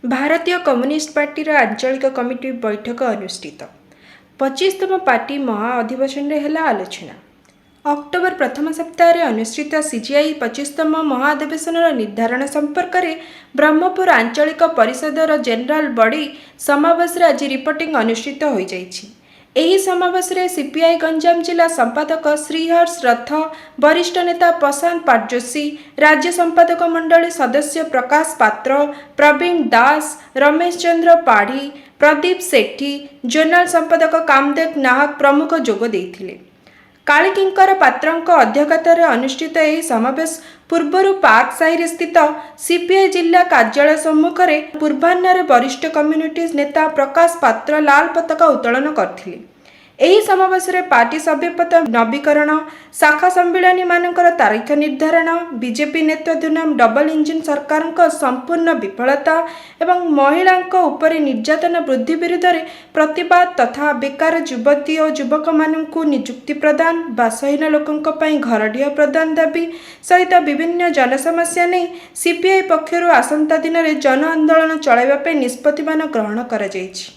भारतीय communist party आंचलिक committee बैठक अनुष्ठित 25तम पार्टी महाअधिवेशन है आलोचना। अक्टोबर प्रथम सप्ताह अनुष्ठित सीजीआई 25तम महाअधिवेशन निर्धारण संपर्क में ब्रह्मपुर आंचलिक परिषदर जेनेराल बॉडी समावेश आज रिपोर्टिंग अनुष्ठित हो जाइछि। एही समावेश रे सीपीआई गंजाम जिला संपादक श्रीहर्ष रथ, वरिष्ठ नेता प्रशांत पाटजोशी, राज्य संपादक मंडली सदस्य प्रकाश पात्र, प्रवीण दास, रमेश चंद्र पाढ़ी, प्रदीप सेठी, जोनाल संपादक कामदेव नाहक प्रमुख जोग देइथिले। कालीकिंकर पात्रଙ୍କ अध्यक्षतार अनुष्ठित यह समावेश पूर्वर पार्क साहिर स्थित सीपीआई जिला कार्यालय सम्मुख में पूर्वाह्न वरिष्ठ कम्युनिटी नेता प्रकाश पात्र लाल पताका उत्तोलन करथिले। एही समावेश रे पार्टी सभ्यपद नवीकरण, शाखा सम्मिलनी मानकर तारीख निर्धारण, बीजेपी नेतृत्वाधीन डबल इंजिन सरकार संपूर्ण विफलता एवं महिला उपरे निर्यातन वृद्धि विरुद्ध प्रतिवाद तथा बेकार युवती और युवक मानू नियुक्ति प्रदान, बासहीन लोकों घरडीह प्रदान दाबी सहित विभिन्न जनसमस्या नहीं सीपीआई पक्षर आसंता दिन में जन आंदोलन चलाइबा निष्पत्ति ग्रहण करा जायछि।